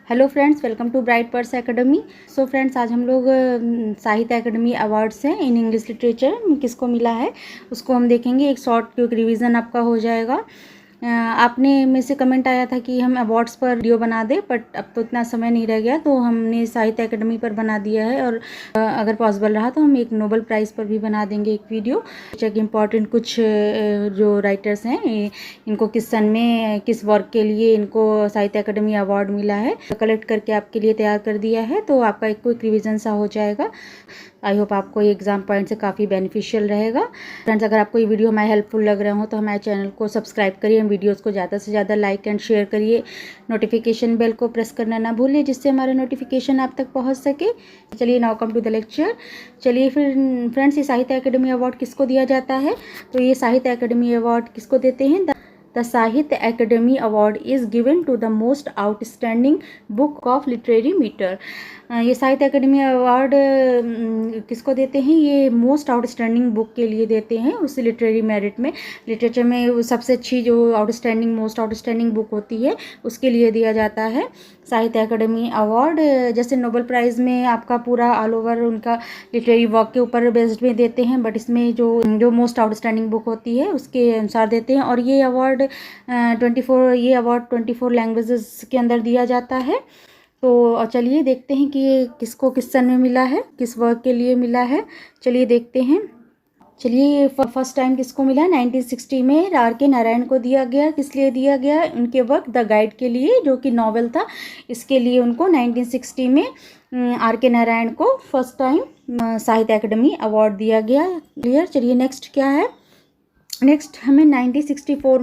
Hello friends, welcome to Bright Purse Academy. So friends, आज हम लोग साहित्य एकेडमी अवार्ड्स हैं इन इंग्लिश लिटरेचर किसको मिला है उसको हम देखेंगे। एक शॉर्ट क्विक रिवीजन आपका हो जाएगा। आपने में से कमेंट आया था कि हम अवार्ड्स पर वीडियो बना दें, बट अब तो इतना समय नहीं रह गया, तो हमने साहित्य एकेडमी पर बना दिया है। और अगर पॉसिबल रहा तो हम एक नोबेल प्राइज़ पर भी बना देंगे एक वीडियो। चेक इम्पॉर्टेंट कुछ जो राइटर्स हैं इनको किस सन में किस वर्क के लिए इनको साहित्य एकेडमी अवार्ड मिला है कलेक्ट करके आपके लिए तैयार कर दिया है, तो आपका एक क्विक रिवीजन सा हो जाएगा। आई होप आपको ये एग्जाम पॉइंट से काफ़ी बेनिफिशियल रहेगा। फ्रेंड्स, अगर आपको ये वीडियो हमारे हेल्पफुल लग रहे हो तो हमारे चैनल को सब्सक्राइब करिए, वीडियोस को ज़्यादा से ज़्यादा लाइक एंड शेयर करिए, नोटिफिकेशन बेल को प्रेस करना ना भूलिए जिससे हमारे नोटिफिकेशन आप तक पहुंच सके। चलिए now come to the lecture. चलिए फिर फ्रेंड्स, ये साहित्य एकेडमी अवार्ड किसको दिया जाता है? तो ये साहित्य एकेडमी अवार्ड किसको देते हैं? The Sahitya Academy Award is given to the most outstanding book of literary matter। ये साहित्य एकेडमी अवार्ड किसको देते हैं? ये मोस्ट आउटस्टैंडिंग बुक के लिए देते हैं। उस लिटरेरी मेरिट में, लिटरेचर में सबसे अच्छी जो आउटस्टैंडिंग मोस्ट आउटस्टैंडिंग बुक होती है उसके लिए दिया जाता है साहित्य एकेडमी अवार्ड। जैसे नोबेल प्राइज़ में आपका पूरा ऑल ओवर उनका लिटरेरी वर्क के ऊपर बेस्ड में देते हैं, बट इसमें जो मोस्ट आउटस्टैंडिंग बुक होती है उसके अनुसार देते हैं। और ये अवार्ड 24 लैंग्वेजेस के अंदर दिया जाता है। तो चलिए देखते हैं कि ये किसको किस सन में मिला है, किस वर्क के लिए मिला है। चलिए देखते हैं। चलिए फर्स्ट टाइम किसको मिला? 1960 में R.K. नारायण को दिया गया। किस लिए दिया गया? उनके वर्क द गाइड के लिए, जो कि नॉवेल था। इसके लिए उनको 1960 में R.K. नारायण को फर्स्ट टाइम साहित्य एकेडमी अवार्ड दिया गया। क्लियर? चलिए नेक्स्ट क्या है? नेक्स्ट हमें 1964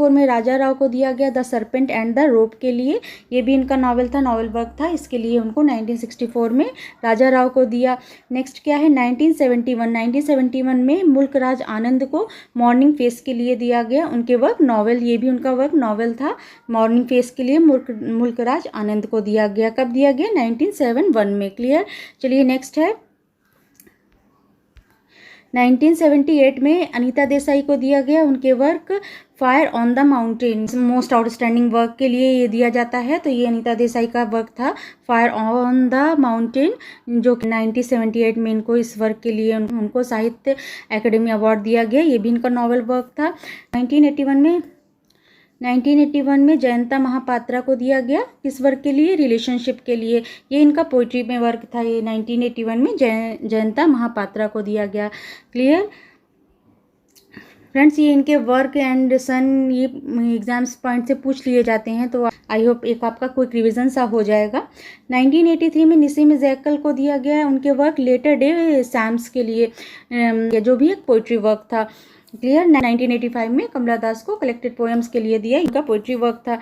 में राजा राव को दिया गया the serpent and the rope के लिए। ये भी इनका नॉवेल था, नॉवेल वर्क था। इसके लिए उनको 1964 में राजा राव को दिया। नेक्स्ट क्या है? 1971 में मुल्कराज आनंद को मॉर्निंग फेस के लिए दिया गया। उनके वर्क नॉवेल, ये भी उनका वर्क नॉवेल था। मॉर्निंग फेस के लिए मुल्कराज आनंद को दिया गया। कब दिया गया? 1971 में। क्लियर? चलिए नेक्स्ट है 1978 में अनीता देसाई को दिया गया। उनके work fire on the mountain most outstanding work के लिए ये दिया जाता है। तो ये अनीता देसाई का वर्क था फायर ऑन द माउंटेन, जो कि 1978 में इनको इस वर्क के लिए उनको साहित्य एकेडमी अवार्ड दिया गया। ये भी इनका नॉवेल वर्क था। 1981 में जयंता महापात्रा को दिया गया। किस वर्क के लिए? रिलेशनशिप के लिए। ये इनका पोइट्री में वर्क था। ये 1981 में जयंता महापात्रा को दिया गया। Clear friends? ये इनके वर्क एंड सन ये एग्जाम्स पॉइंट से पूछ लिए जाते हैं, तो आई होप एक आपका क्विक रिवीजन सा हो जाएगा। 1983 में निसीम जैकल को दिया गया है उनके वर्क लेटर डे सैम्स के लिए, जो भी एक पोइट्री वर्क था। क्लियर? 1985 में कमला दास को कलेक्टेड पोएम्स के लिए दिया, इनका पोइट्री वर्क था।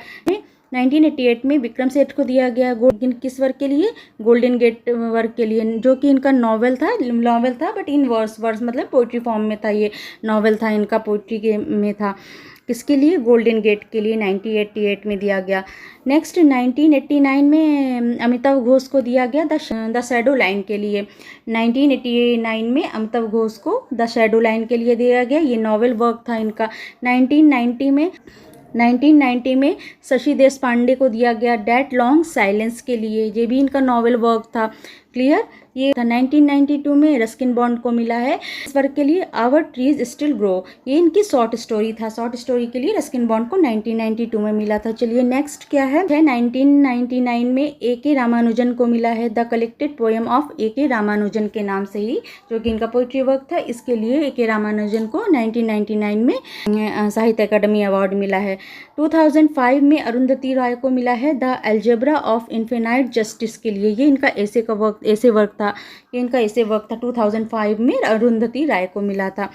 1988 में विक्रम सेठ को दिया गया किस वर्क के लिए? गोल्डन गेट वर्क के लिए, जो कि इनका नॉवेल था बट इन वर्स मतलब पोइट्री फॉर्म में था। ये नॉवेल था इनका, पोइट्री के में था। किसके लिए? गोल्डन गेट के लिए 1988 में दिया गया। नेक्स्ट 1989 में अमिताभ घोष को दिया गया द शैडो लाइन के लिए। 1989 में अमिताभ घोष को द शैडो लाइन के लिए दिया गया। ये नॉवेल वर्क था इनका। 1990 में शशि देशपांडे को दिया गया डेट लॉन्ग साइलेंस के लिए। ये भी इनका नॉवेल वर्क था। क्लियर? ये था 1992 में रस्किन बॉन्ड को मिला है इस वर्क के लिए आवर ट्रीज स्टिल ग्रो। ये इनकी शॉर्ट स्टोरी था। शॉर्ट स्टोरी के लिए रस्किन बॉन्ड को 1992 में मिला था। चलिए नेक्स्ट क्या है? 1999 में A.K. रामानुजन को मिला है the collected poem of A.K. Ramanujan के नाम से ही, जो कि इनका पोइट्री वर्क था। इसके लिए A.K. रामानुजन को 1999 में साहित्य अकादमी अवार्ड मिला है। 2005 में अरुंधति राय को मिला है the algebra of infinite justice के लिए। ये इनका ऐसे वर्क था। ये इनका ऐसे वर्क था। 2005 में अरुंधति राय को मिला था।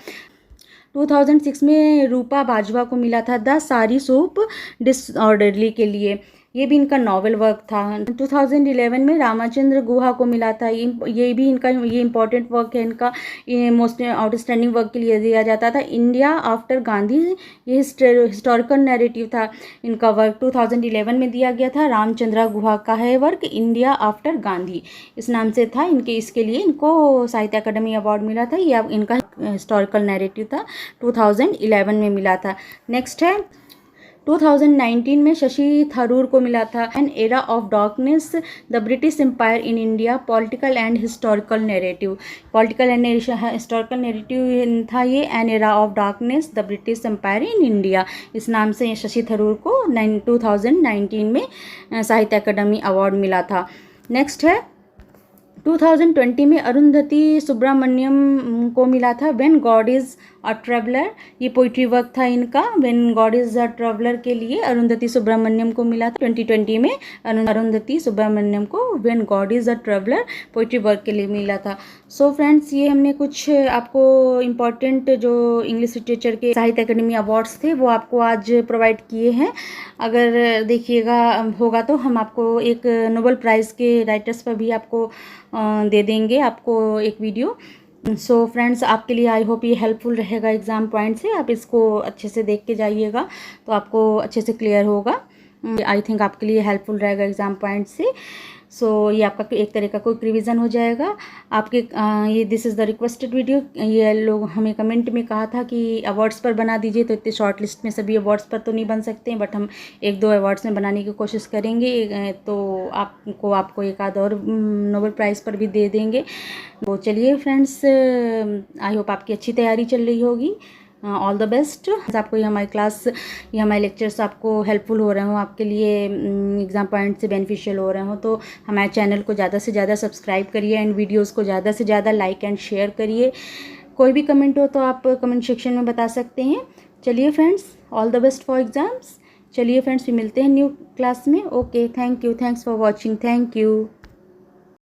2006 में रूपा बाजवा को मिला था द सारी सोप डिसऑर्डरली के लिए। ये भी इनका नॉवेल वर्क था। 2011 में रामाचंद्र गुहा को मिला था। ये भी इनका ये इंपॉर्टेंट वर्क है इनका, ये मोस्ट आउटस्टैंडिंग वर्क के लिए दिया जाता था। इंडिया आफ्टर गांधी, ये हिस्टोरिकल नैरेटिव था इनका वर्क। 2011 में दिया गया था। रामचंद्र गुहा का है वर्क इंडिया आफ्टर गांधी, इस नाम से था इनके। इसके लिए इनको साहित्य अकादमी अवार्ड मिला था। ये इनका हिस्टोरिकल नैरेटिव था, 2011 में मिला था। नेक्स्ट है 2019 में शशि थरूर को मिला था an era of darkness the British empire in India political and historical narrative. Political and historical narrative था ये, an era of darkness the British empire in India, इस नाम से शशि थरूर को 2019 में साहित्य अकादमी अवार्ड मिला था। नेक्स्ट है 2020 में अरुंधति सुब्रमण्यम को मिला था when God is a traveller, ये पोइट्री वर्क था इनका। When God is a traveller के लिए अरुंधति सुब्रमण्यम को मिला था 2020 में। अरुंधति सुब्रमण्यम को when God is a traveller poetry work के लिए मिला था। सो फ्रेंड्स, ये हमने कुछ आपको इम्पॉर्टेंट जो इंग्लिश लिटरेचर के साहित्य अकादमी अवार्ड्स थे वो आपको आज प्रोवाइड किए हैं। अगर देखिएगा होगा तो हम आपको एक नोबेल प्राइज़ के राइटर्स पर भी आपको दे देंगे आपको एक वीडियो। सो फ्रेंड्स, आपके लिए आई होप ये हेल्पफुल रहेगा एग्ज़ाम पॉइंट से। आप इसको अच्छे से देख के जाइएगा तो आपको अच्छे से क्लियर होगा। आई थिंक आपके लिए हेल्पफुल रहेगा एग्ज़ाम पॉइंट से। सो ये आपका एक तरह का कोई रिवीजन हो जाएगा आपके। ये this is the requested video. ये लोग हमें कमेंट में कहा था कि अवार्ड्स पर बना दीजिए, तो इतने शॉर्ट लिस्ट में सभी अवार्ड्स पर तो नहीं बन सकते हैं, बट हम एक दो अवार्ड्स में बनाने की कोशिश करेंगे। तो आपको एक आध और नोबेल प्राइज़ पर भी दे देंगे। तो चलिए फ्रेंड्स, आई होप आपकी अच्छी तैयारी चल रही होगी। All the best. आपको ये हमारी क्लास, ये हमारे लेक्चर्स आपको हेल्पफुल हो रहे हो, आपके लिए एग्ज़ाम पॉइंट से बेनिफिशियल हो रहे हो, तो हमारे चैनल को ज़्यादा से ज़्यादा सब्सक्राइब करिए एंड वीडियोस को ज़्यादा से ज़्यादा लाइक एंड शेयर करिए। कोई भी कमेंट हो तो आप कमेंट सेक्शन में बता सकते हैं। चलिए friends, all the best for exams. चलिए फ्रेंड्स, फिर मिलते हैं न्यू क्लास में। Okay, thank you, thanks for watching, thank you.